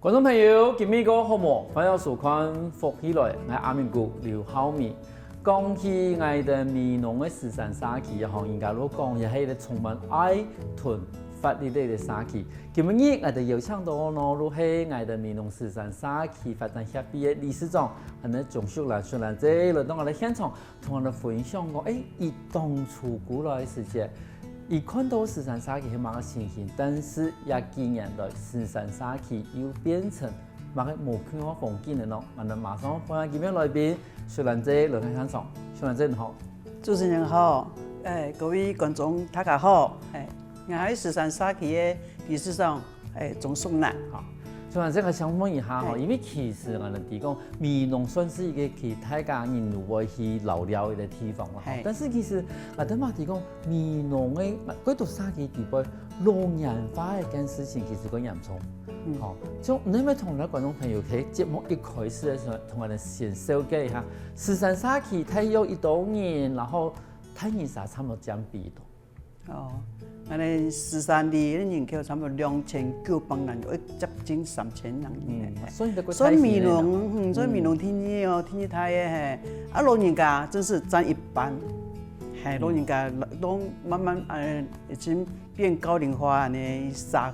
观众朋友，今日个好么？欢迎收看福起来，我阿明哥刘浩明。讲起我哋闽南嘅时尚沙旗，吼，人家都讲也係一個充滿愛屯法律嘅沙旗。今日我哋邀請到我哋係我哋闽南時尚沙旗發展協會嘅理事長，係呢鍾淑蘭，淑蘭姐來到我哋現場，同我哋分享講，伊當初過來嘅時節。伊看到時尚沙旗係乜個情形，但是也幾年來時尚沙旗又變成乜個無看好風景嘅咯。我哋馬上歡迎今日來賓淑蘭姐來到現場。淑蘭姐你好，主持人好，各位觀眾大家好，我係時尚沙旗嘅理事長，鍾淑蘭。好，淑蘭姐我想問一下吼，因為其實我哋講闽南算是一個其大家人如果去留了嘅地方啦。但是其實我哋嘛講闽南嘅嗰度沙旗地位老年化嘅件事情其實好嚴重。好，就你咪同我哋觀眾朋友喺節目一開始嘅時候，同我哋先了解一下時尚沙旗大約一多年，然後睇年啥差唔多佔比多。哦，我哋時尚里人口差唔多2900人，接近3000人。所以闽南，所以闽南天氣哦，天氣太嘅啊老人家真是佔一半，老人家都慢慢已經變高齡化呢，鄉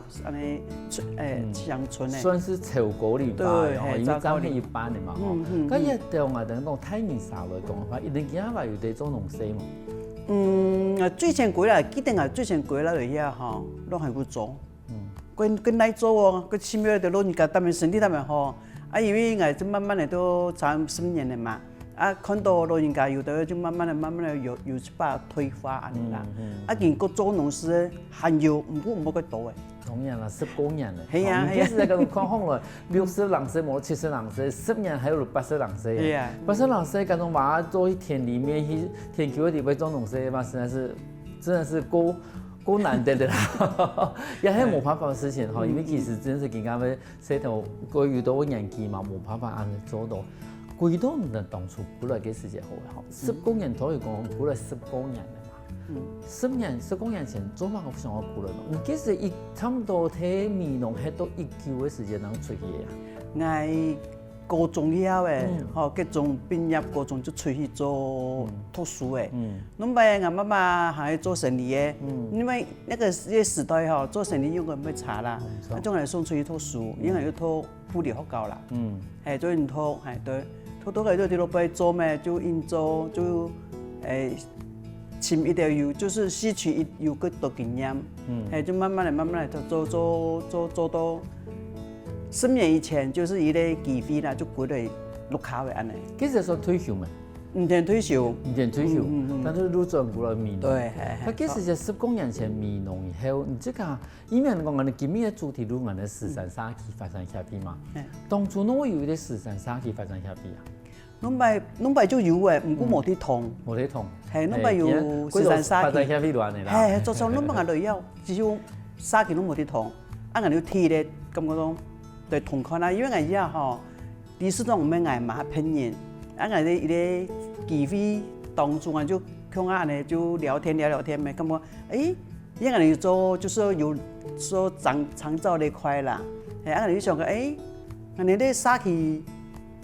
村呢，算是超過年班哦，因為佔係一半嘅嘛吼。咁一對我哋講睇年啥來講嘅話，一定驚話有啲做農事嘛。最前過來，記得我最前過來嚟遐吼，都係去做。跟來做哦，佢起碼對老人家他們身體他們好。因為我就慢慢的都30年了嘛。看到老人家有的就慢慢的有一把退化安尼啦。見個做農事還有唔好個多誒。當然啦，10多年嘞。係啊，其實喺咁講好來，60人歲冇70人歲，10年還有80人歲。係啊，80人歲嗰種話做田裡面去田球嘅地方做農事嘛，真的是夠難得的啦，也係冇辦法嘅事情哈，因為其實真係更加嘅細頭過遇到年紀嘛，冇辦法按做到。幾多年當初過來嘅時節好嘅，10多年頭嚟講過來10多年嘅嘛，10多年前做乜我想我過來咯，其實伊差唔多睇闽南係到19嘅時節能出去啊。高中以後誒，嗰種畢業高中就出去做讀書誒。咁咪我媽媽係做生意嘅，因為那個時代吼做生意用個唔差啦，總係送出去讀書，因為要讀護理學校啦。係做人讀，係對，讀嘅就啲老闆做咩就應做就簽一條有，就是吸取有個多經驗，係就慢慢嚟做到。10年以前就是一個機會啦，就過嚟錄卡嘅安尼。其實算退休咩？唔定退休，但是入轉過來闽南。對，係。其實就10多年前闽南以後，你即個因為我哋今日嘅主題係我哋時尚沙旗發展協會嘛。當初我有啲時尚沙旗發展協會啊。儂咪就有誒，唔過冇啲同。冇啲同。係儂咪有時尚沙旗。發展協會亂嚟啦。係，就儂咪我哋有，只有沙旗儂冇啲同，我哋要睇咧咁嗰種。對同款啦，因為我而家吼，理事長唔係嗌嘛騙人，我哋一個機會當中啊就向我哋就聊天咪，咁我因為我哋做就是有做長照呢塊啦，我哋就想個我哋啲沙旗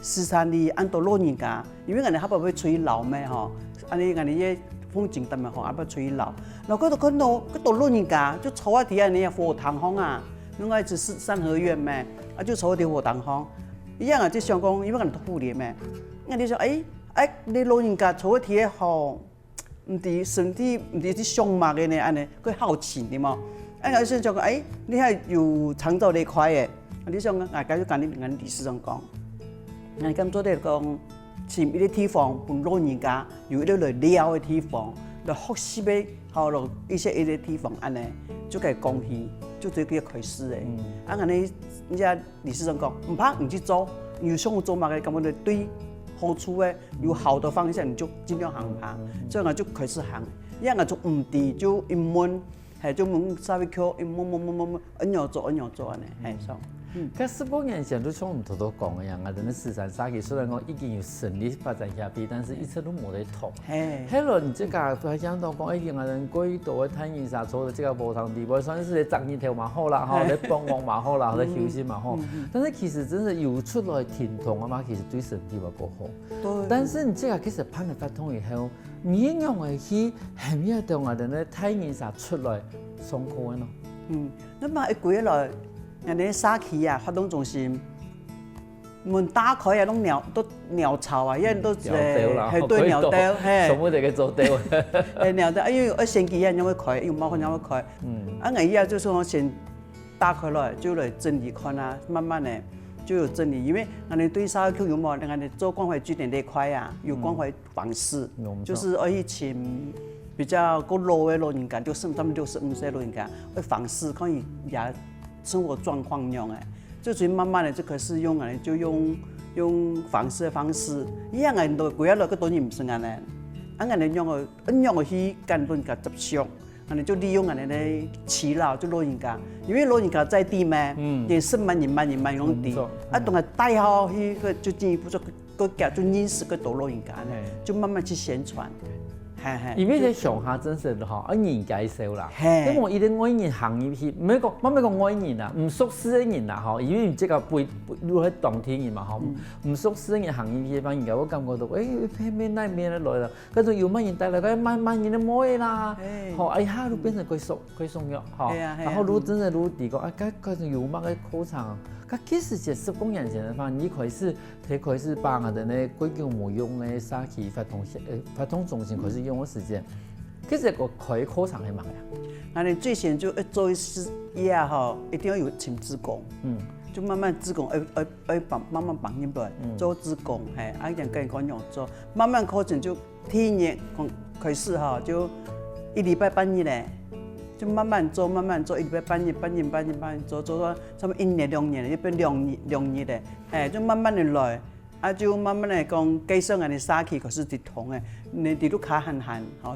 時尚里按到老人家，因為我哋下邊要出去老咩吼，我哋嘅風景特別好，下邊出去老，然後嗰度看到老人家就坐喺地下呢個堂房啊。另外就是三合院咩，就坐喺啲活動房，一樣就想講，因為我哋讀護理咩，我哋想你老人家坐喺地好，唔啲身體唔啲啲傷麻嘅呢，安尼佢好奇啲嘛，我想講你係有長照呢塊嘅，你想我家就講你跟理事長講，我咁做啲講，前一啲地方俾老人家有一啲嚟聊嘅地方，嚟學習嘅，好咯一啲地方安尼就可以講起。就這個開始誒，我哋人家理事長講，唔怕唔去做，有想做乜嘅，咁我哋對好處誒，有好的方向，你就盡量行吧。所以我就開始行，因為我就唔知就一問，係就問稍微叫一問，按樣做安尼，係咁。可10多年前，都像我们头头讲的样啊，等于慈善沙期虽然讲已经有顺利发展下去，但是一直都冇得通。迄轮这个发讲到讲，已经啊人轨道的探险啥做的这个无同地步，算是在10年头嘛好啦，吼，在帮忙嘛好啦，在休息嘛好。但是其实真是有出来疼痛啊嘛，其实对身体嘛不好。对。但是你这个其实判了发通以后，你应用的去很咩动啊，等于探险啥出来上课的咯。那么一过来，人哋沙期啊，活动中心門打開啊，都鳥巢啊，因為都係對鳥巢，什麼嚟嘅做雕？鳥巢，因為先期啊，因為開，又冇可能開。我以後就是我先打開來，就來整理看啊，慢慢的就有整理，因為人哋對沙區有冇，人哋做關懷據點那塊啊，有關懷訪視，就是以前。比較個老的老人家，他們65歲老人家，會訪視看伊也生活狀況樣誒，就所以慢慢的就開始用誒，就用訪視的方式，伊樣誒都幾日來個多年唔算安尼，安尼用去跟老人家接觸，安尼就利用安尼咧耆老就老人家，因為老人家在地嘛，也是慢用地，啊，同埋帶好去個就進一步個家就認識個多老人家咧，就慢慢去宣傳。因為喺上下真實吼，人介紹啦，因為伊啲外人行業去，唔係講外人啊，唔熟悉嘅人啊，吼，因為即個背如喺當天人嘛，吼，唔熟悉嘅人行業去幫人家，我感覺到，咩來啦，跟住有乜人帶來，嗰乜人都冇嘅啦，吼，一下都變成佢送藥，吼，然後如真係如地講，嗰種有乜嘅考場。其實就10公年前的話，你開始把我哋咧規矩冇用嘅沙期發通中心開始用嘅時間，其實個開課程係乜呀？我哋最先就做一次嘢吼，一定要有請志工，就慢慢志工慢慢幫入來做志工，一樣跟人講做，慢慢課程就第一年開始吼，就1禮拜半日咧。就慢慢做，1禮拜半日做到差不多1年2年，就變2年咧，就慢慢的來，就慢慢的講介紹人哋沙期開始啲同嘅，你哋都卡閒，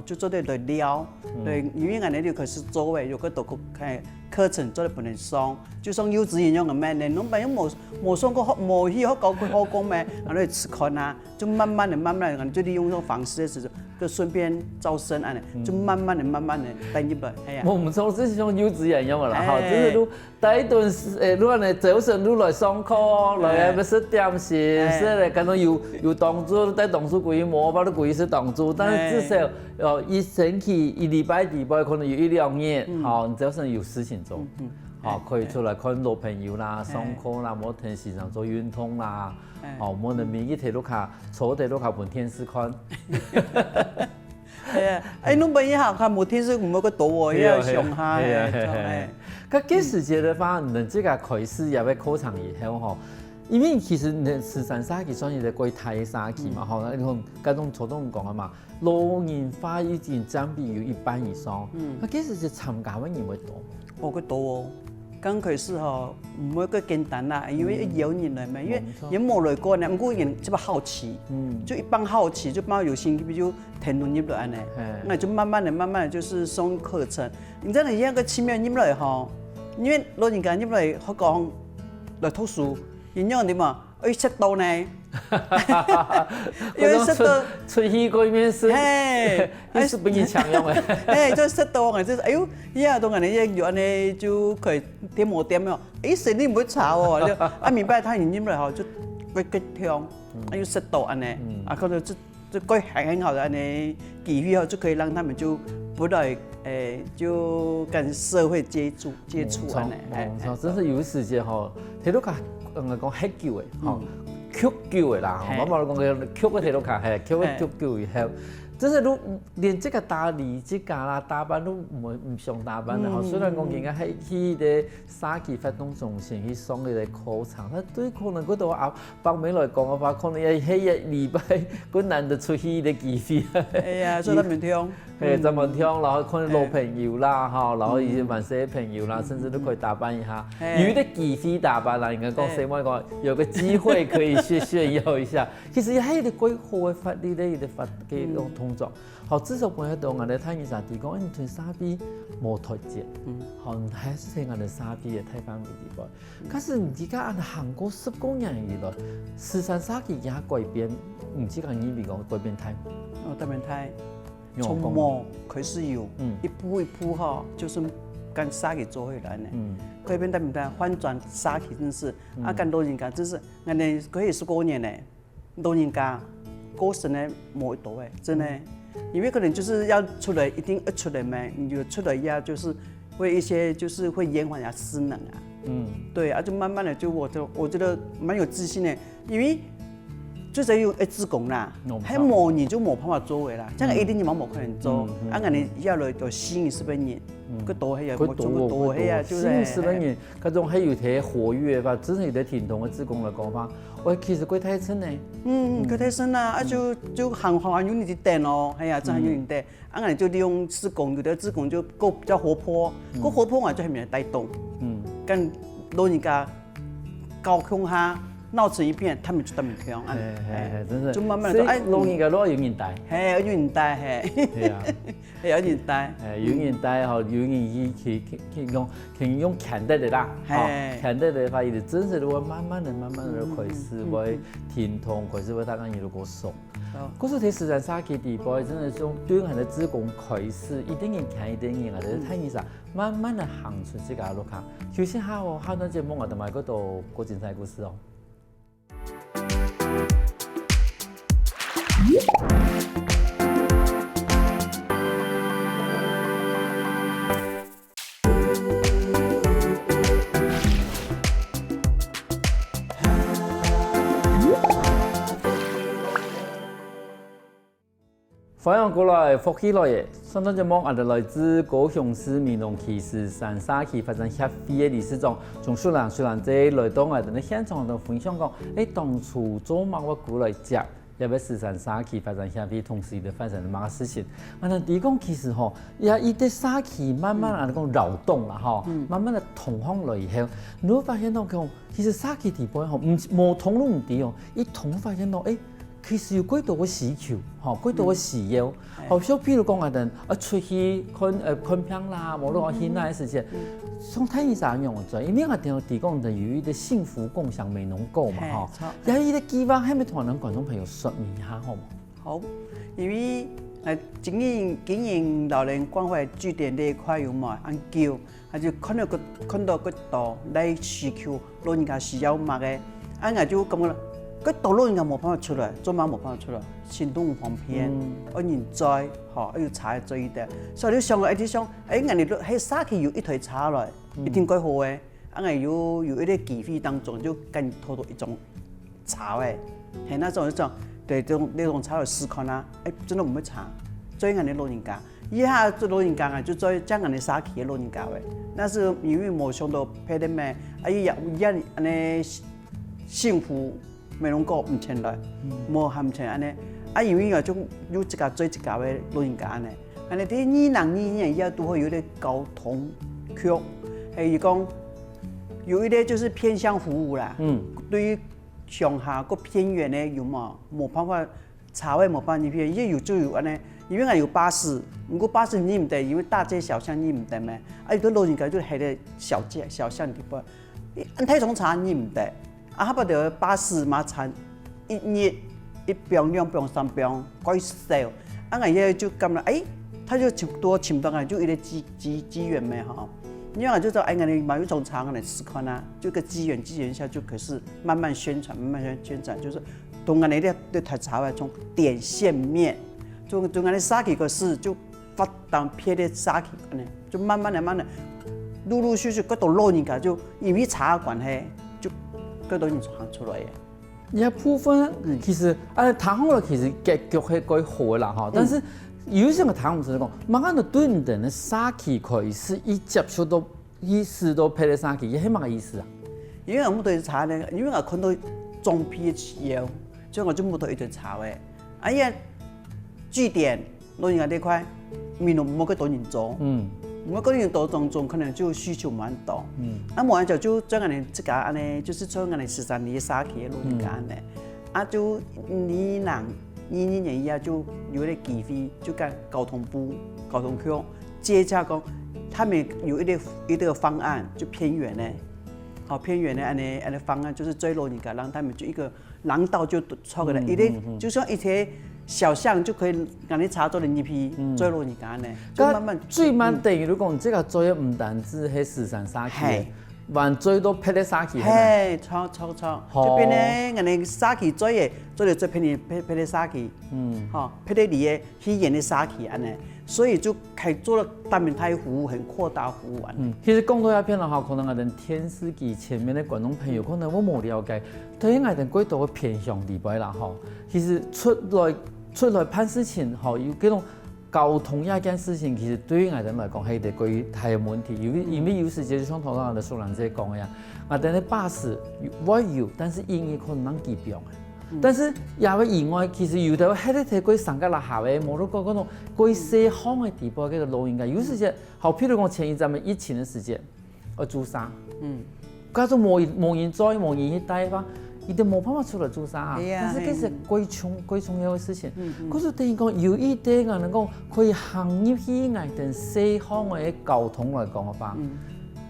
就做啲來聊，因為人哋就開始做嘅，有個讀課程做嚟俾人上，就上幼稚園樣嘅咩，你攏朋友冇上過學，冇去學教佢學講咩，我哋吃看啊，就慢慢的，人就利用種方式嘅時候。就順便招生安尼，就慢慢的帶入來，係啊。我唔錯，即係像幼稚園咁啦，吼，就是你第一頓你安尼早上你來上課，來要食點心，食咧，咁樣有動作，帶動作規模，把你規是動作，但是至少一星期1禮拜可能有1-2日，吼，早上有事情做，好，可以出來看老朋友啦，上課啦，冇停時常做運動啦。哦，冇人民去鐵路卡，坐鐵路卡本天視看。係啊，侬本以後看冇天視，唔好個多喎，要上下嘅。咁幾時節的話，你這個開始入去考場以後，吼，因為其實你慈善沙期算係個大沙期嘛，吼，你講嗰種初中講啊嘛，老人化已經佔比有1半以上。咁幾時節參加嘅人會多？哦，佢多哦。剛開始吼，唔會咁簡單啦，因為有人來嘛，因為人冇來過呢，唔過人只不好奇，就一幫好奇，就幫有興趣就填入來安尼，那就慢慢的就是上課程。你真係一個奇妙入來吼，因為老人家入來學講來讀書，人樣點啊？要識到呢。因為識到出去嗰面是，係是俾你搶用嘅。就識到嘅，就是哎呦，依家當人哋一安尼就可以點冇點樣，成日唔會炒喎，明白他人入來後就會激聽，要識到安尼，可能就個很好的安尼機會後就可以讓他們就不來就跟社會接觸安尼。真是有時間吼，睇到講黑球嘅，吼。曲球的啦，我冇講嘅曲嘅鐵路卡係曲嘅曲球以後，真係都連這個打理這個啦打扮都唔上打扮啦。雖然講人家喺去啲沙期發動中心去上佢哋課程，但對可能嗰度北美來講嘅話，可能係一禮拜佢難得出去啲機會。係啊，所以唔聽。怎麼聽，然後可能老朋友啦，哈，然後一些蠻識嘅朋友啦，甚至都可以打扮一下，有啲機會打扮啦，應該講誰冇講，有個機會可以炫耀一下。其實係啲幾好嘅法律咧，啲法嘅同创作，好至少背到我哋睇醫生提講，你對沙比無脱節，好還是喺我哋沙比嘅睇法為地步。可是而家按韓國10多年以來，時尚沙器也改變，唔知講意味講改變太。改變太，從模開始有，一步一步哈，就是跟沙器做回來呢。改變得唔得？反轉沙器真是，跟老人家真是，我哋可以10多年呢，老人家過身呢冇一多誒，真的，因為可能就是要出來，一定要出來嘛，你就出來呀，就是會一些就是會延緩下失能啊。對啊，就慢慢的就我覺得蠻有自信的，因為最主要係子宮啦，喺冇你就冇辦法做嘅啦，即係一定你冇可能做，啊我哋要來就40人，佢多係啊，我做個多係啊，就是40人，嗰種係有啲活躍吧，真係有啲傳統嘅子宮嚟講法，喂其實佢太深咧，佢太深啦，啊就行用你啲電咯，係啊，真係用你電，啊我哋就利用子宮，有啲子宮就個比較活潑，個活潑我就係咪帶動，跟老人家高空下。鬧成一片，他們就得唔聽，真是，就慢慢地，老人家攞有人帶，有人帶，係啊，有人帶，有人帶吼，有人去用強得的啦，強得的話，伊就真是會慢慢的開始會疼痛，開始會大家如果熟。嗰時睇時尚沙器地步，真係從對人的子宮開始，一點點強一點點，我哋睇醫生，慢慢的行出這個路卡。休息下哦，下段節目我哋咪嗰度過精彩故事哦。歡迎過來福喜來嘅，上段節目我哋來自高雄市美濃區時尚沙器發展協會嘅理事長鍾淑蘭姐來到我哋嘅現場度分享講，當初做乜嘢過來接入去時尚沙器發展協會，同時亦發生咗乜嘢事情？我哋第講其實吼，也依啲沙器慢慢嚟講流動啦，吼，慢慢嘅同行來以後，你會發現到講，其實沙器地步吼，冇同都唔啲哦，一同發現到其實有幾多個需求，幾多個需要，好像譬如講我哋出去看片啦，無論去哪啲事情，從睇醫生用做，因為我哋提供就有一個幸福共享美濃購嘛，有一個計劃，係咪同我哋觀眾朋友說明一下好嗎？好，因為經營老人關懷據點呢一塊有嘛研究，就看到幾多嚟需求，老人家需要乜嘅，我就咁個。佢到老人家冇辦法出來，做乜冇辦法出來，行動唔方便，要人載，要查多一點。所以你想一啲想，我哋喺沙器有一台查來，一定幾好嘅。我哋有一啲機會當中就跟偷到一種查嘅，係那種對那種查來試看啦，真係唔會查，追我哋老人家，以下做老人家啊，就追將我哋沙器嘅老人家嘅，那是因為冇想到拍啲咩，幸福。美濃購唔前來，冇含前安尼，因為種有一家做一家嘅老人家安尼，安尼啲2人也都會有啲交通區，係講有一啲就是偏向服務啦，對於鄉下個偏遠咧有冇辦法查位冇辦法呢邊，也有就有安尼，因為我有巴士，如果巴士你唔得，因為大街小巷你唔得咩，有啲老人家就喺啲小街小巷地方，太重查你唔得。啊，不得巴士馬餐1日1병、2병、3병，quite sale。啊，我也就咁啦，他就請到就一個機緣咩哈，因為我就說，我哋買一種茶，我哋試看啦，就個機緣下就可是慢慢宣傳，就是同我哋啲台茶嘅從點線面，就我哋沙器個事就發當撇啲沙器呢，就慢慢陸續嗰度老人家就因為茶關係。嗰度人行出來嘅，一部分其實談好了，其實結局係幾好嘅啦嚇。但是有些個談唔成講，慢慢就對唔定嘅沙器開始一接觸到意識到拍嘅沙器，係乜嘅意思啊？因為我冇對查咧，因為我看到裝批嘅需要，所以我就冇對一對查嘅。呀，據點老人家呢塊，面冇幾多人做。我個人多當中可能就需求蠻多，冇人就將我哋自家安尼，就是將我哋時尚啲沙器嘅老人家咧，就2人2022年以后就有一个机会，就跟交通部、交通局接洽讲，他们有一个方案，就偏远的，好偏远的安尼方案，就是追老人家，让他们就一个廊道就出过来，就像一些小巷就可以让你插座人一批追老人家呢，就慢慢最慢等于如果这个追唔单止係時辰沙期，還追到霹靂沙期。嘿，錯，就變咧，人哋沙期追到最便宜霹靂沙期，哈，霹靂里嘅起源嘅沙期安尼，所以就開做了單面台服務，很擴大服務安。其實講到一片啦，可能我哋電視機前面嘅觀眾朋友可能我冇了解，對於我哋軌道嘅偏向地位啦，吼，其實出來辦事情，吼，有嗰種交通一件事情，其實對於我哋嚟講係一個大問題，因為有時就像頭先我哋蘇蘭姐講嘅呀，我哋嘅巴士我有，但是英語可能能記標嘅。但是也會以外，其實有的喺啲睇過上架落下嘅，冇到嗰種過西方嘅地步嘅個老人家，有時就好譬如講前一陣咪疫情嘅時間，我做沙，嗰種冇人在冇人去帶吧。伊都冇辦法出來做啥啊！但是其實最重要嘅事情，嗰就等於講有一啲人能夠可以行入去我哋西方嘅交通嚟講嘅話，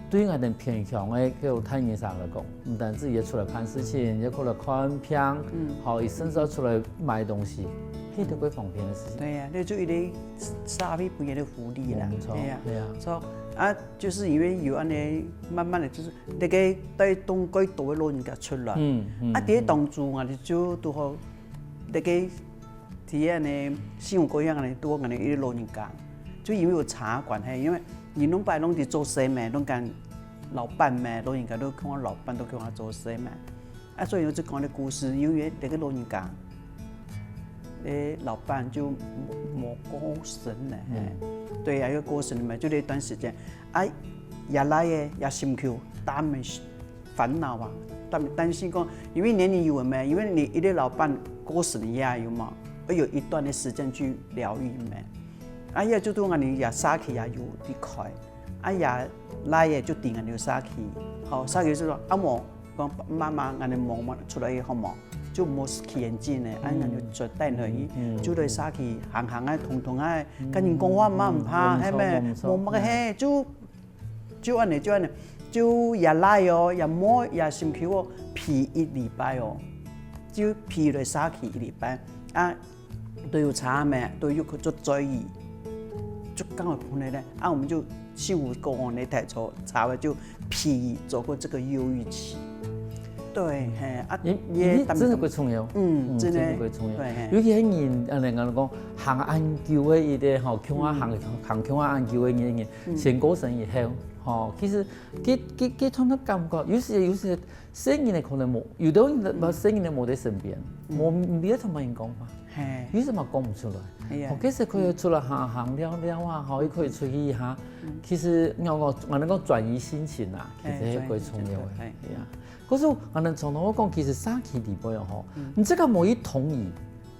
對於我哋偏向嘅叫體驗上嚟講，唔單止也出來辦事情，也出來看片，好，也甚至出來買東西，係都幾方便嘅事情。對呀，你就一啲社會不一樣嘅福利啦。對呀，錯。啊，就是因為有安尼，慢慢的就是那個帶動更多的老人家出來。啊，啲當初我哋就都好，那個啲安尼新聞嗰樣安尼多安尼啲老人家，就因為有茶館係，因為你攏擺攏啲做生嘛，攏間老闆嘛，老人家都叫我老闆，都叫我做生嘛。啊，所以我就講啲故事，因為那個老人家，老闆就冇過身咧。對啊，要過身嘛，就那段時間，啊，也來嘅也心口，他們煩惱啊，他們擔心講，因為年齡有嘛，因為你一個老闆過身也有嘛，要有一段的時間去療癒嘛，啊，也就對我哋也殺氣也有啲開，啊，也來嘅就定人哋殺氣，好殺氣就說啊冇講媽媽我哋忙出來好冇。就冇氣眼睛咧，啊，人就絕對可以，就對沙氣行啊，同啊，跟人講話嘛唔怕，係咪？冇乜嘅，就安尼，就也來哦，也摸也心口哦，皮一禮拜哦，就皮來沙氣一禮拜，啊，都有查咩，都有去做注意，就剛好碰嚟咧，啊，我們就幸福個案嚟睇咗，查完就皮走過這個憂鬱期。對，係啊，呢真係幾重要，真係幾重要。尤其係人講行研究嘅一啲吼，叫我行叫我研究嘅人，先過身以後，吼，其實佢同佢感覺，有時生人可能冇，有啲人把生人冇喺身邊，冇唔知同乜人講嘛，有時嘛講唔出來。其實佢出來行聊啊，可以出去一下。其實我能夠轉移心情啊，其實係幾重要嘅，係啊。可是我哋從頭我講，其實沙期地方吼，你這個冇一同意，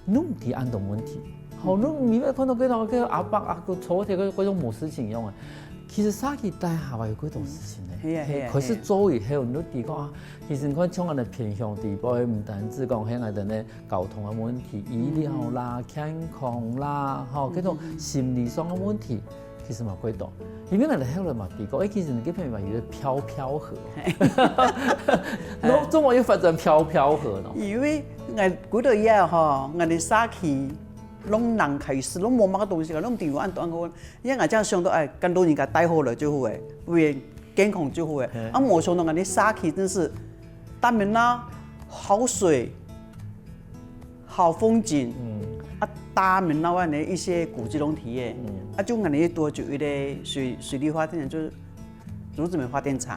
你唔提安動問題，好，你明白看到嗰個阿伯阿個坐喺嗰種冇事情用嘅，其實沙期帶下話有幾多事情咧，可是做以後你都提講啊，其實你看像我哋偏向地方，唔單止講喺我哋咧交通嘅問題、醫療啦、健康啦，吼，嗰種心理上嘅問題。其實嘛幾多，因為我哋後來嘛提過，其實你嗰邊話有啲飄河，中國要發展飄河咯。因為我嗰度嘢嗬，我哋沙期攏人開始攏冇乜東西，攏電話按個，因為我真係想到誒，跟老人家帶好來就好誒，為健康就好誒。啊，冇想到我哋沙期真是大面啦，好水，好風景。啊，大面老安的一些古蹟攏提嘅，啊，就安尼多就一個水利發電就是竹子梅發電廠，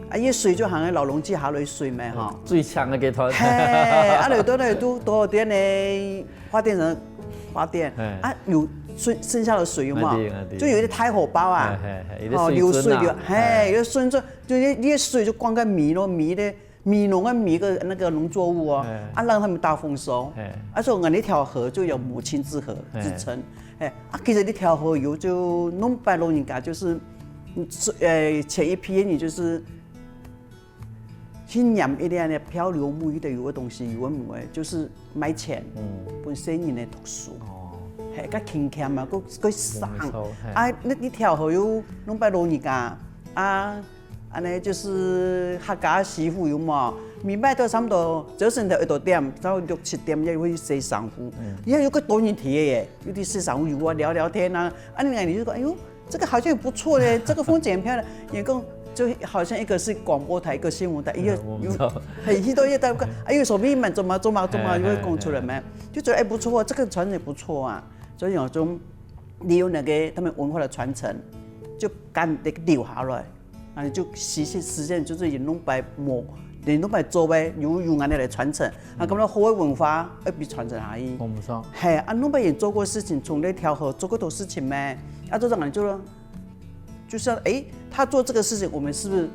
啊，伊水就行喺老龍機下來水咪吼，最強嘅集團，係，啊，嚟都多少點嘅發電廠發電，啊，有剩下的水有嘛，就有啲太火包啊，哦，流水流，係，有順轉，就啲水就灌個米咯，米農嘅米個那個農作物哦，啊，讓他們大豐收。所以我那條河就有母親之河之稱。啊，其實那條河有就弄白老人家就是，前一批你就是去念一点的漂流木的有个东西，有个木的，就是买钱，本身人来读书。嘿，佮轻巧嘛，佮省。啊，你跳河有拢摆老人家啊，安尼就是客家师傅有嘛，明摆到差不多早晨到1点，到6、7点也会洗衫裤。也有个多人提的耶，有啲洗衫裤有啊，聊聊天啊。啊，你就说，哎呦，这个好像也不错嘞，这个风景很漂亮，也讲就好像一个是广播台，一个新闻台，有很多也在看，哎呦，手边蛮做嘛，就会讲出来嘛，就觉得哎不错，这个传承也不错啊。所以有种利用那个他们文化的传承，就干那个留下来，啊，就实现就是人拢摆模，人拢摆做呗，用安尼来传承，啊，咁样好嘅文化要被传承下去。我唔错。系啊，拢摆也做过事情，从那条河做过多事情咩？啊，做这样就是哎，他做这个事情，我们是不是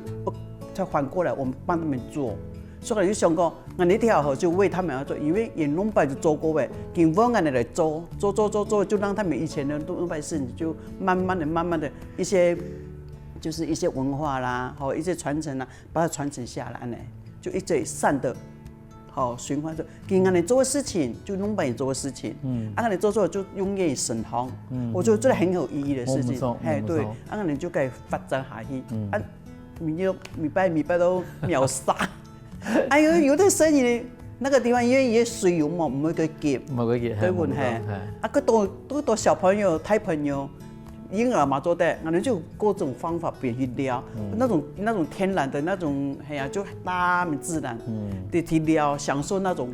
再反过来，我们帮他们做？所以我就想讲，我那条河就为他们而做，因为人拢摆就做过呗，警方安尼来做，就让他们以前的拢摆事情就慢慢的一些就是一些文化啦，好一些传承啦，把它传承下来呢，就一直善的，好循环着，跟安尼做的事情就拢摆做的事情，安尼做就永远神通，我觉得这很有意义的事情，哎对，安尼就可以发展下去，啊，米拜都秒杀。哎呦，有的生意那个地方因为也水有嘛，唔会去结，对不对？啊，个多小朋友、大朋友、婴儿嘛做的，我们就各种方法变去撩，那种天然的那种，哎呀，就大自然的去撩，享受那种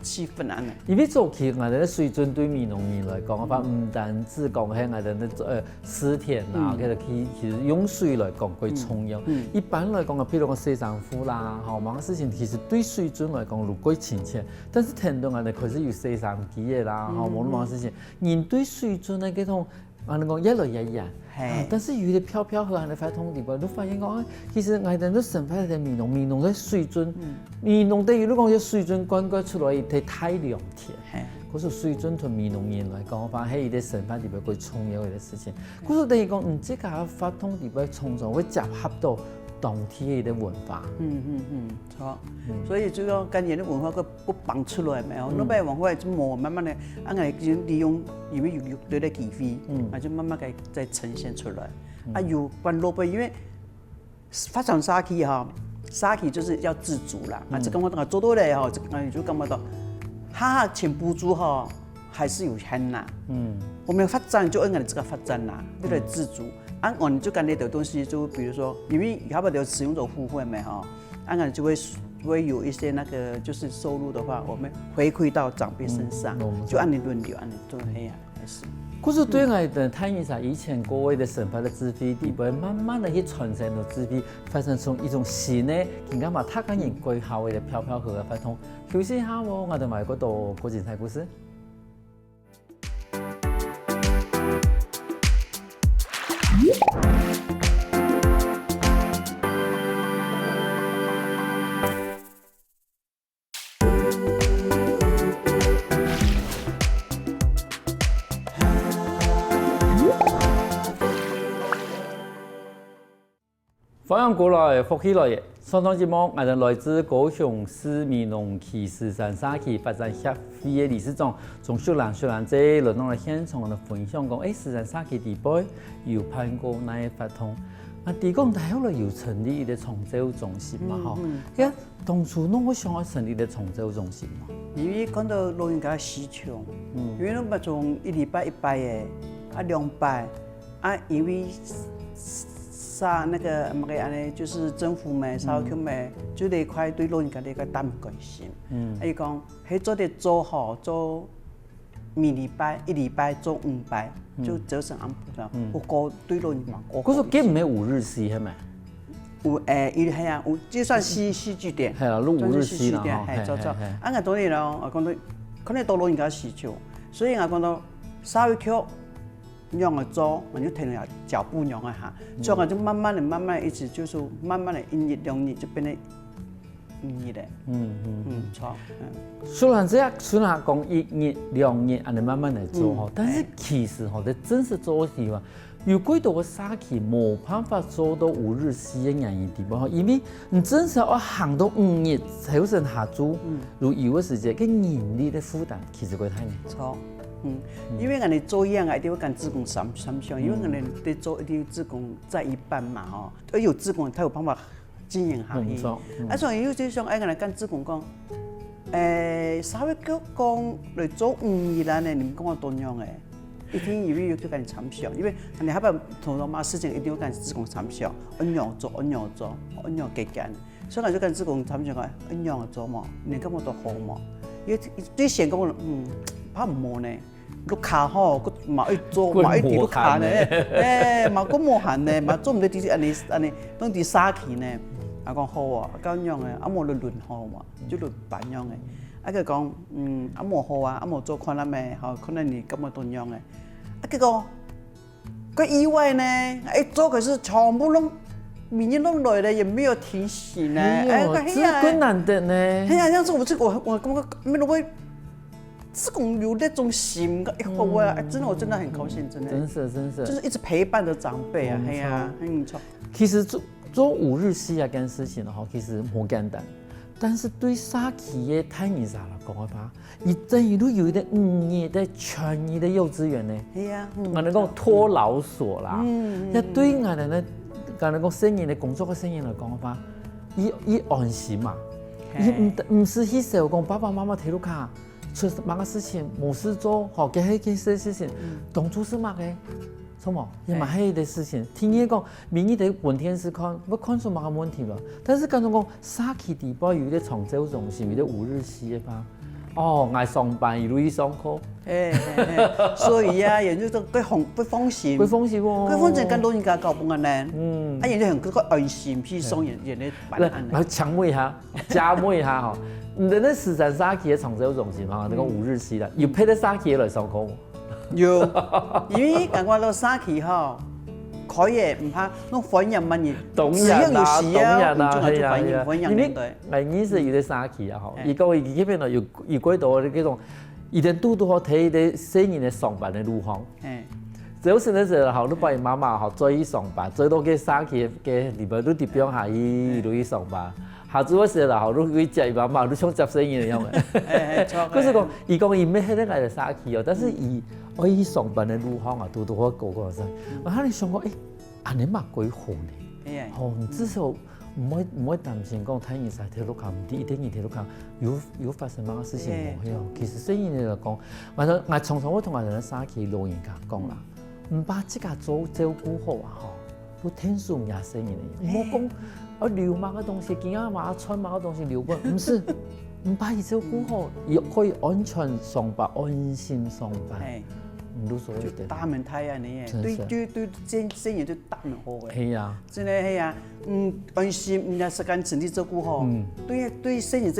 气氛啊。因为做起我哋嘅水準對闽農人來講，法唔單止講係我哋嘅絲田啊，其實用水來講佢重要。一般來講啊，譬如講洗衫褲啦，好某個事情其實對水準來講如果親切，但是聽到我哋開始有洗衫機嘅啦，好某個事情，人對水準嘅嗰種，我哋講越來越嚴。但是有啲飄飄河嘅發通地方，都發現講，其實我哋都成派嘅闽農嘅水準，闽農對於你講嘅水準觀光出來，佢太良田。嗰個水準同闽農人來講，反而係啲成派地方佢重要嘅事情。嗰個等於講，唔知個發通地方從中會結合到當地嘅文化。錯。所以這個跟人的文化個綁出來沒有？那邊文化就慢慢的，啊，我哋利用因為有對的機會，啊，就慢慢嘅再呈現出來。啊，有關落背，因為發展沙溪哈，沙溪就是要自主啦。啊，這個我做到咧哈，我就感覺到，哈錢補助哈還是有限啦。我們發展就按我哋這個發展啦，你得自主。啊，我們就幹那點東西，就比如說，因為差不多使用者互惠嘛哈，啊，我就會有一些那個就是收入的話，我們回饋到長輩身上，就按你輪流，按你做那樣還是。可是對我哋睇一下以前各位的神派的智慧，地位慢慢的去傳承到智慧，發展出一種新的，更加嘛，他跟人歸校嘅飄飄河嘅發通。休息一下喎，我哋埋嗰度個精彩故事。欢迎过来，福起来！上档节目，我哋來自高雄市闽農旗士山沙旗發展協會嘅理事長鍾淑蘭姐來到嚟現場嚟分享講，士山沙旗地區有辦過哪啲活動？啊，地講大後來有成立一個長照中心嘛，吼。咁當初儂會想要成立一個長照中心嘛？因為講到老人家需求，因為儂咪從1禮拜1拜嘅，啊2拜，啊因為那個乜嘅安尼，就是政府咪、社區咪，就呢塊對老人家呢個大關心。啊，伊講喺做啲做好做1禮拜做5拜，就早晨安排啦。我個對老人家個。嗰個幾唔係5日市係咪？有伊係啊，有就算戲劇點。係啦，錄5日市啦，係做。啊，我當然咯，我講到可能到老人家需求，所以我講到社區讓我做，我就停下腳步讓一下，所以我就慢慢的一直就是慢慢的1日2日就變成5日咧。錯。雖然這樣雖然講1日2日，安尼慢慢來做吼，但是其實吼，在正式做嘅時候，有几多个沙期冇办法做到5日4夜的地步，因为你真是要行到5日才成下做，如有嘅时间，个人力的负担其实会太难。错，因为人哋做一样啊，一定要跟职工三项，因为人哋得做一定职工在一半嘛，吼，而有职工才有办法经营下去。啊，所以有啲想爱人嚟跟职工讲，稍微讲嚟做5日啦，你们讲我多样诶。一天以为就跟参详，因为你还把同样嘛事情一定要跟职工参详，按样做，按样计件。所以我就跟职工参详讲，按样做嘛，你咁我都好嘛。因为啲成講怕唔好呢，碌卡吼，佢嘛要做，嘛要啲碌卡呢，嘛咁冇閒呢，嘛做唔到啲安尼，當啲沙期呢，啊講好啊，咁樣嘅，啊冇輪好嘛，就輪辦樣嘅。啊佢講，啊冇好啊，啊冇做看啦咩，吼，可能你咁樣樣嘅。啊佢講，個意外呢，做可是全部攏明日攏來了，也沒有提醒呢。這困難的呢。係啊，樣子我感覺咩都會，這種有那種心，真的我真的很高興，真的。真是。就是一直陪伴着長輩啊，係啊，很錯。其實做5日4夜件事情吼，其實冇簡單。但是對沙期嘅太兒仔嚟講嘅話，而等於都有一啲5日的全日的幼稚園呢。係啊，我哋講托老所啦。一對我哋呢，講講生意嘅工作嘅生意嚟講嘅話，伊安心嘛。伊唔是迄時候講爸爸媽媽睇到卡出乜個事情冇事做，學嘅事情，當初是乜嘅？錯冇？也嘛係啲事情。聽嘢講，明日的本天是看，我看出乜個問題了。但是講講沙期地方有啲長洲中心，有啲5日4夜吧。哦，愛上班，一路去上課。所以啊，人就不放心。不放心喎。佢放心跟老人家交幫人呢。啊，人就很嗰個安心去送人哋辦案。然後強妹下，加妹下吼，你那13沙期嘅長洲中心嘛，你講5日4夜，有配得沙期來上課。有，因為感覺到沙期吼，可以唔怕，弄反應乜嘢，只要有時啊，唔中意反應對。你是有啲沙期啊吼，伊講伊嗰邊有幾多嗰種，伊哋都好睇啲新人嘅上班嘅路況。就是那時候好，你爸媽媽好做去上班，做到嘅沙期嘅裡邊都特別下伊落去上班。下晝嗰時候好，你去接伊媽媽，你想接生意嚟樣嘅。嗰時講，伊講伊咩喺啲嚟沙期哦，但是我去上班嘅路況啊，都好個個聲。我喺度想講，安尼嘛幾好呢？哦，至少唔會擔心講睇完晒鐵路卡，唔知一定鐵路卡有發生乜個事情冇嘅。其實生意嚟講，我常常會同人哋沙期老人家講啦，唔把自家做照顧好啊，嗬，都天數唔也生意嚟，唔好講。留乜個東西，見啊嘛穿乜個東西留過，唔是，唔把伊照顧好，亦可以安全上班、安心上班，唔都所謂嘅。大門睇啊你嘅，對生意都大門好嘅。係啊，真係係啊，安心，唔係時間整體照顧好，對生意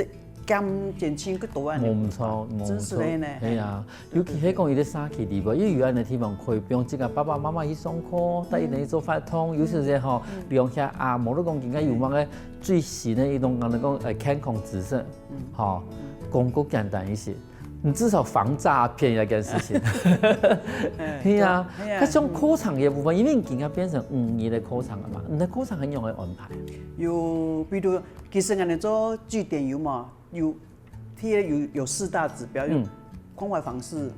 減輕個多啊。冇錯，真是咧呢。係啊，尤其係講有啲沙期地方，因為有安尼地方可以，比如自家爸爸媽媽去上課，帶伊嚟做發通，有時陣吼，利用下啊，冇得講而家有乜嘅最新嘅一種講嚟講健康知識，吼，講個簡單一些，你至少防詐騙一件事情。係啊，嗰種課程嘅部分，因為而家變成5日嘅課程啊嘛，你嘅課程很容易安排。有，比如其實我哋做據點有嘛？有4大指標，有關懷方式，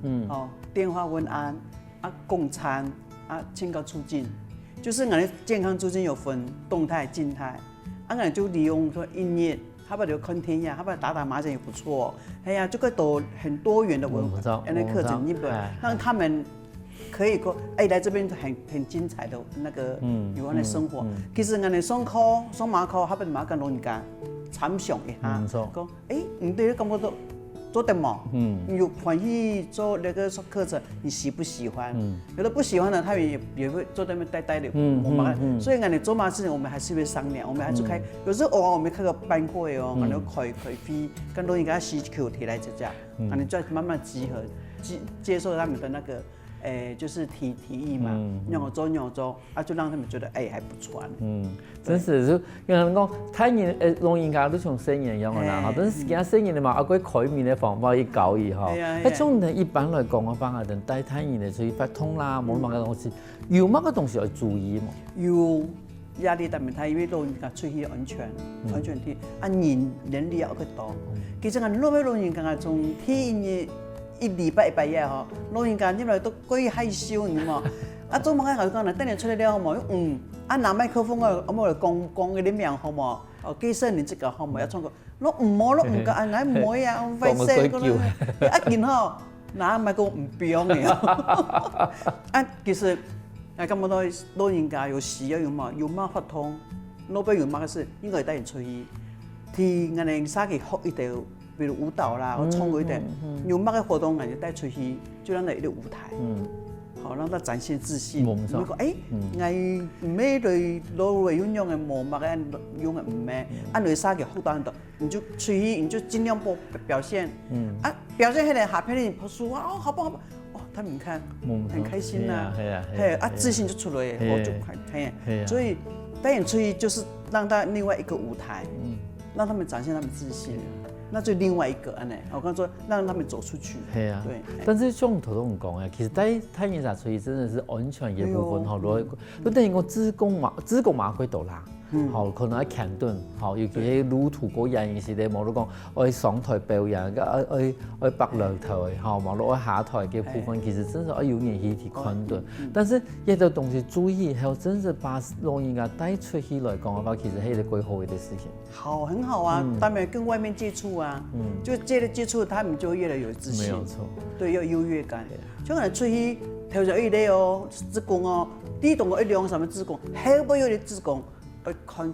電話問安，共餐，健康促進，就是我哋健康促進有分動態、靜態，我哋就利用說音樂，他把就看電影，他把打麻將也不錯，哎呀，這個都很多元的文化，課程入來，讓他們可以講，來這邊很精彩的那個有關的生活。其實我哋上馬課，他把馬跟老人家參詳一下，講，你對咁多做得嘛？有歡喜做那個課程，你喜不喜歡？有的不喜歡的，他也會做那麼呆的，所以我哋做嘛事情，我們還是會商量，我們還是開，有時候偶爾我們開個班會哦，我哋開會，跟老人家需求提來這家，我哋再慢慢集合，接受他們的那個。就是提议嘛，扭州啊，就让他们觉得还不错。真是就有人讲，太人老人家都像生人一样的啦，但是实际上生人的嘛，啊，佢改面嘅方法要教伊吼。一種人一般來講，我幫下人帶太人嚟出去發通啦，冇乜嘅東西，有乜嘅東西要注意嘛？有壓力大唔大？因為老人家出去安全啲，啊人力也去多。其實我老人家從天一禮拜夜吼，老人家入來都鬼害羞，你嘛？啊，做乜嘅講啦？等你出來了好冇？啊拿麥克風啊，我嚟講嗰啲名好冇？哦，幾聲你這個好冇？要唱歌，我唔好，我唔敢，我唔會啊，費事嗰啲。一見吼，拿麥克風唔標嘅。啊，其實咁多老人家有需要有乜發通，老闆有乜嘅事應該帶人出去，替我哋沙期學一條。比如舞蹈啦，或唱嗰啲，有乜嘅活動，我哋帶出去，就讓佢一個舞台，好讓他展現自信。唔會講我唔咩對老會運用嘅冇乜嘅用嘅唔咩，按你沙嘅好多，你就出去，你就盡量表現。啊，表現起來下邊你拍手啊，好棒好棒，哦，他們看很開心啦，啊，自信就出來，我就快，所以帶人出去就是讓他另外一個舞台，讓他們展現他們自信。那就另外一個呢，我剛說讓他們走出去。係啊，對。但是像頭都唔講嘅，其實帶人出去真的是安全嘅部分，好多。都等於講子宮嘛會到啦，好可能喺強頓，好尤其係路途過人時咧，冇得講我上台表演，我北樓台，好冇落去下台嘅部分，其實真係我有點去困頓。但是一個東西注意，還有真是把老人家帶出去來講嘅話，其實係一個最好嘅事情。好，很好啊，他們跟外面接觸啊，就接觸，他們就越來越有自信，沒有錯，對，有優越感。像我哋出去跳咗一啲哦，子宮哦，啲同學一兩什麼子宮，後邊有啲子宮，看，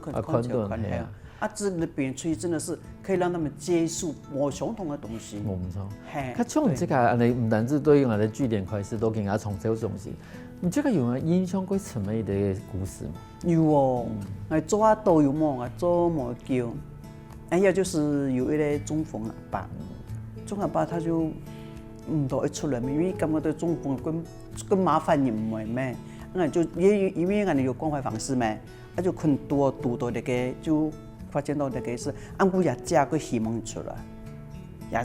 啊，這裏邊出去真的是可以讓他們接觸我相同的東西。冇錯，佢從這個你唔單止對我哋據點開始都更加從這東西。你這個有冇印象過什麼的故事嗎？有哦，我做下都有麼，我做麼叫，也就是有一個中風阿伯，他就唔多一出來，因為感覺到中風更麻煩人唔係咩，就因為我哋有關懷方式咩，就很多讀到那個就發現到那個是，俺姑也嫁個希望出來，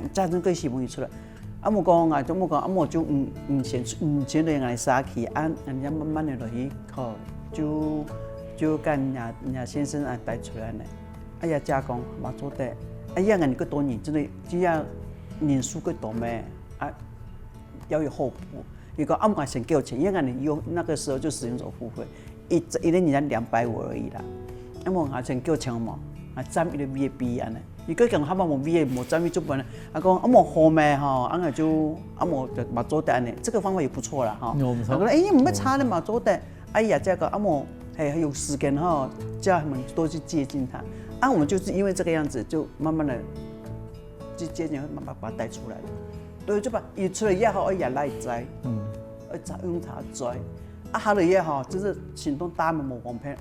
也嫁咗個希望出來。啊！冇講啊，就冇講，啊冇就唔先嚟我沙去，人家慢慢的落去，好就跟人家先生啊帶出來呢。哎呀，家講嘛做得，哎呀，人個多年真係只要年數個多咩啊，要有後補。如果啱講先給我錢，因為人有那個時候就使用者付費，一年人家250而已啦。啊冇講先給我錢嘛，啊佔一個 VIP 啊呢。如果講他冇 V 冇佔就本，啊講啊冇好咩哈，啊就啊冇就嘛做得呢，這個方法也不錯啦哈。我講唔乜差的嘛做得，哎呀這個啊冇還有時間哈，叫他們多去接近他，啊我們就是因為這個樣子就慢慢的去接近，慢慢把他帶出來了，對就把一出來也好，也來摘，用它摘，啊好了也好，就是行動大門冇光片，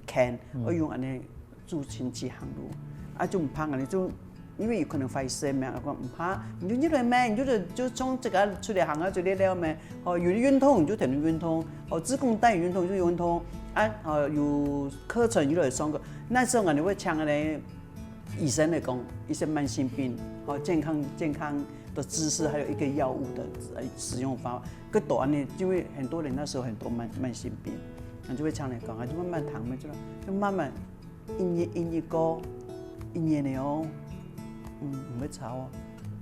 看，用安尼做親戚行路。啊就唔怕你就因為有可能發生咩，我講唔怕，你就入來咩，你就從這個出來行啊，就嚟了咩，哦有運動你就等於運動，哦子宮帶運動就運動，啊有課程你來上個，那時候我哋會請咧醫生嚟講一些慢性病，哦健康的知識，還有一個藥物的使用方法，更多呢，因為很多人那時候很多慢性病，我就會請嚟講，啊就慢慢談，就慢慢一年過。一年了哦，唔會炒啊，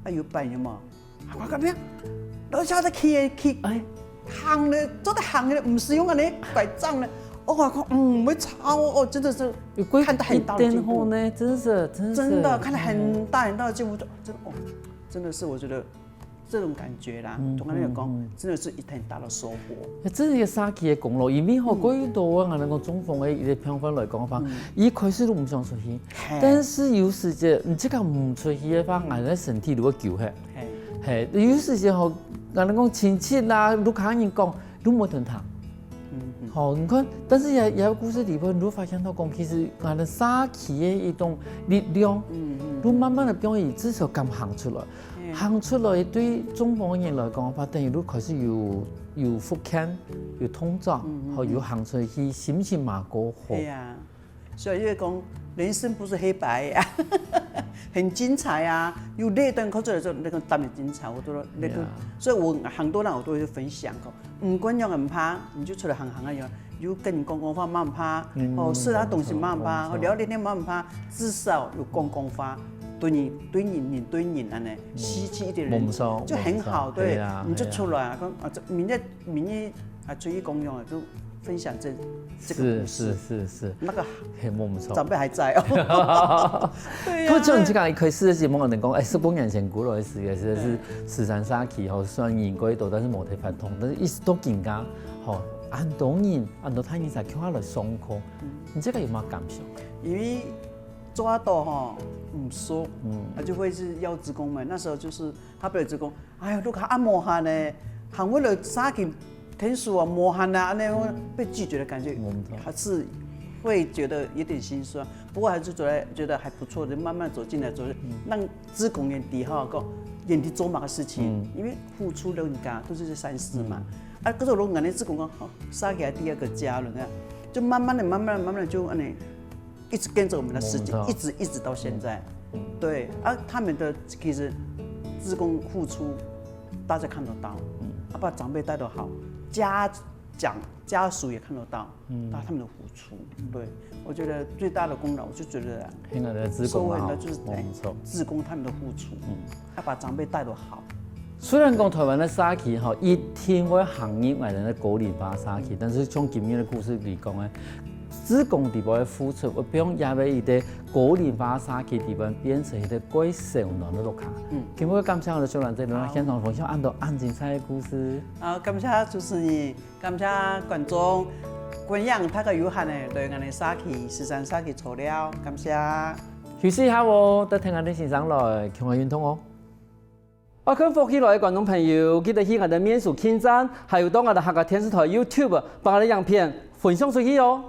啊有病咗嘛？我咁樣，老曉得去行咧，做得行咧，唔使用嗰啲拐杖咧，我講唔會炒哦，真的是看到很大的進步呢，真的看到很大的進步，真的是我覺得。這種感覺啦，同人哋講，真的是一很大的收穫。這是個沙期嘅功勞，因為好幾多啊，我哋講中風嘅一個偏方來講嘅話，一開始都唔想出去，但是有時間你這個唔出去嘅話，我哋身體都會救起。係，有時間吼，我哋講親戚啦，都客人講都冇疼痛。好，你看，但是也有故事裡邊，你都發現到講，其實我哋沙期嘅一種力量，都慢慢的表現至少咁行出來。行出来对中国人来讲，等于都开始有福建、有通胀，和有行出去，心情嘛过好。对呀，所以讲人生不是黑白呀，很精彩啊！有那段考出来之后，那个特别精彩，我觉得那个，所以我很多人我都会分享过。不管样唔怕，你就出来行啊样，有跟人讲话嘛唔怕，哦，吃他东西嘛唔怕，聊聊天嘛唔怕，至少有讲话。对人安尼，吸气一点人就很好，对，你就出来啊，明日啊，出去公用啊，就分享这个故事，是，那个很不错，长辈还在哦。对呀。咁就你即个可以试的是，某人讲，10年前古老的事业是慈善xã企，吼，虽然言过度，但是冇得法通，但是一直都更加，吼，很多人睇人才叫下来上课，你这个有冇感想？因为抓到哈唔熟，就会是要职工们。那时候就是他不了职工，哎呀，都看按摩汗呢，喊为了杀给天数啊，磨汗啊，那被拒绝的感觉，还是会觉得有点心酸。不过还是觉得还不错的，慢慢走进来，让职工眼底哈个眼底做嘛个事情，因为付出人家都是这3、4嘛。啊，可是如果你职工讲好，杀给第2个家了，就慢慢的就安尼。一直跟着我们的事情，一直到现在，对，他们的其实志工付出，大家看得到，把长辈带得好，家属也看得到，他们的付出，对，我觉得最大的功劳，我就觉得，现在的志工啊，就是志工他们的付出，要把长辈带得好。虽然讲台湾的xã企吼，一天会行业外人的高龄化xã企，但是从今日的故事嚟讲呢。职工地方的付出，我不用也为一个高龄化xã企地方变成一个改善人的落卡。今日感谢我的小兰在咱现场分享很精彩的故事。好，感谢主持人，感谢观众，观养他个有限的对我们xã企慈善xã企材料，感谢。休息一下哦，等听我哋先生来强化运动哦。我跟福喜来的观众朋友，记得去我的面书网站，还有到我的客家电视台 YouTube 把我的影片分享出去哦。